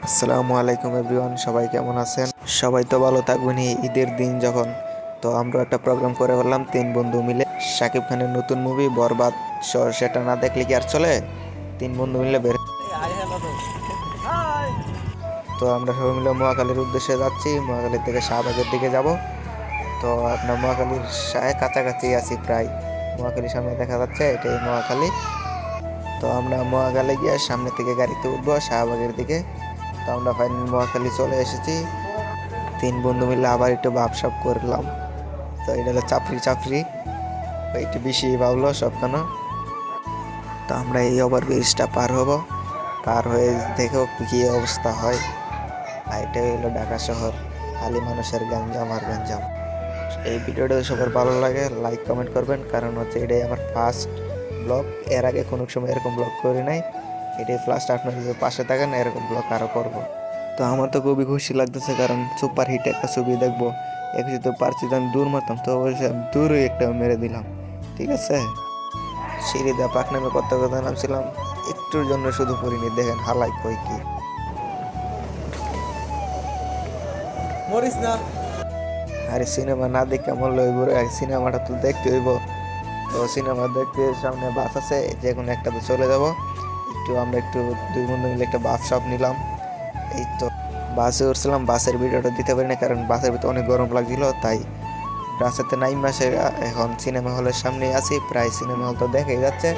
আসসালামু আলাইকুম এভরিওয়ান, সবাই কেমন আছেন? সবাই তো ভালো থাকবেন। ঈদের দিন যখন তো আমরা একটা প্রোগ্রাম করে বললাম তিন বন্ধু মিলে শাকিব খানের নতুন মুভি বরবাদ সেটা না দেখলে কি আর চলে। তিন বন্ধু মিলে বের তো আমরা সবাই মিলে মহাখালীর উদ্দেশ্যে যাচ্ছি। মহাখালী থেকে শাহবাগের দিকে যাব। তো আপনার মহাখালীর কাছাকাছি আছি প্রায়। মহাখালীর সামনে দেখা যাচ্ছে এটাই মহাখালী। তো আমরা মহাখালী গিয়ে সামনে থেকে গাড়িতে উঠবো শাহবাগের দিকে। তো আমরা ফাইনালি মহাখালী চলে এসেছি। তিন বন্ধু মিলে আবার একটু ভাবসাব করলাম। তো এটা হলো চাপড়ি একটু বেশি ভাবলো সবখানে। তো আমরা এই ওভারব্রিজটা পার হব, পার হয়ে দেখো কী অবস্থা হয়। আর এটাই হলো ঢাকা শহর, খালি মানুষের গঞ্জাম আর গঞ্জাম। এই ভিডিওটা সবার ভালো লাগে লাইক কমেন্ট করবেন, কারণ হচ্ছে এটাই আমার ফার্স্ট ব্লগ। এর আগে কোনো সময় এরকম ব্লগ করি নাই, এটাই ফার্স্ট। আপনারা যদি পাশে থাকেন এরকম ব্লগ আরও করবো। তো আমার তো খুবই খুশি লাগতেছে, কারণ সুপার হিট একটা ছবি দেখবো। একটু তো পারছি তো আমি দূর মারতাম, তো অবশ্যই আমি দূরই একটা মেরে দিলাম। ঠিক আছে, সিঁড়ি দা পাক নামে কত কথা নামছিলাম, একটুর জন্য শুধু পড়িনি। দেখেন হালাই কই কি মরিস না। আরে সিনেমা না দেখে আমার লইব, সিনেমাটা তো দেখতে হইব। তো সিনেমা দেখতে সামনে বাস আছে, যে কোনো একটাতে চলে যাব। আমরা একটু দুই বন্ধু মিলে একটা বাস শপ নিলাম। এই তো বাসে উঠছিলাম, বাসের ভিডিওটা দিতে পারি না কারণ বাসের ভিতরে অনেক গরম লাগছিল। তাই বাসেতে নাই মাসে এখন সিনেমা হলের সামনে আছি, প্রায় সিনেমা হল তো দেখাই যাচ্ছে।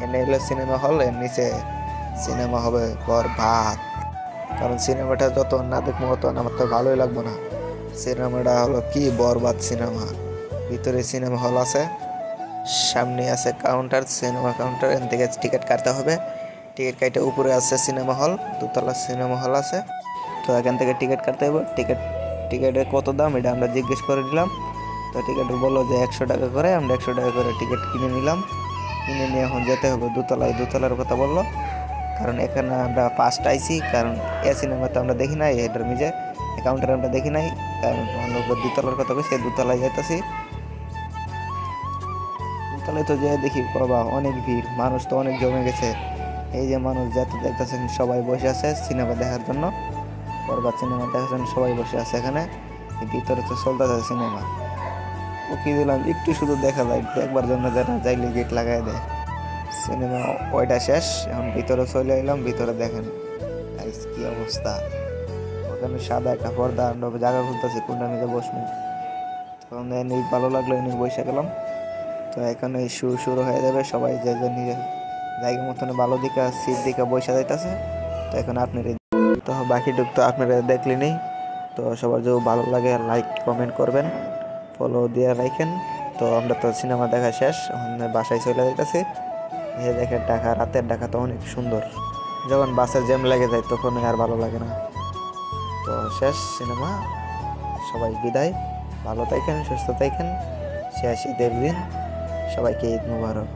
এনে এলো সিনেমা হল, এর নিচে সিনেমা হবে বরবাদ। কারণ সিনেমাটা যত না দেখবো তত আমার তো ভালোই লাগবো না। সিনেমাটা হলো কি বরবাদ সিনেমা। ভিতরে সিনেমা হল আছে, সামনে আছে কাউন্টার, সিনেমা কাউন্টার। এখান থেকে টিকিট কাটতে হবে। টিকিট কাটে উপরে আছে সিনেমা হল, দুতলা সিনেমা হল আছে। তো এখান থেকে টিকিট কাটতে হবে। টিকিটের কত দাম এটা আমরা জিজ্ঞেস করে দিলাম। তো টিকিট বললো যে 100 টাকা করে। আমরা 100 টাকা করে টিকিট কিনে নিলাম। কিনে নিয়ে এখন যেতে হবে দোতলার কথা বললো। কারণ এখানে আমরা ফার্স্ট আইছি, কারণ সিনেমাতে আমরা দেখি নাই, এটার মিজে কাউন্টারে আমরা দেখি নাই। কারণ দোতলার কথা বলছি, দোতলায় যেতেছি। দোতলায় তো যে দেখি বাবা অনেক ভিড়, মানুষ তো অনেক জমে গেছে। এই যে মানুষ যাতে দেখতেছেন সবাই বসে আছে সিনেমা দেখার জন্য। বরবাদ সিনেমা দেখার জন্য সবাই বসে আছে এখানে। ভিতরে তো চলতেছে সিনেমা। ও কি দিলাম একটু শুধু দেখা যায়, দেখবার জন্য যারা যাইলে গেট লাগাই দেয়। সিনেমা ওইটা শেষ, এখন ভিতরে চলে এলাম। ভিতরে দেখেন কি অবস্থা। ওখানে সাদা একটা পর্দা, আমরা জায়গা খুলতেছি কোনটা নিতে বসবো। তখন এনে ভালো লাগলো, এনে বসে গেলাম। তো এখানে শুরু হয়ে যাবে, সবাই যে নিজের জায়গা মতন ভালো দিকে সিট দিকে বসে যাইতেছে। তো এখন আপনার তো বাকিটুক তো আপনারা দেখলেনি। তো সবার যদি ভালো লাগে লাইক কমেন্ট করবেন, ফলো দিয়ে রাখেন। তো আমরা তো সিনেমা দেখা শেষ, বাসায় চলে যাইতেছি। দেখেন ঢাকা, রাতের ঢাকা তো অনেক সুন্দর। যখন বাসের জ্যাম লেগে যায় তখন আর ভালো লাগে না। তো শেষ সিনেমা, সবাই বিদায়। ভালো থাকেন, সুস্থ থাকেন। শেষ ঈদের দিন, সবাইকে ঈদ মুবারক।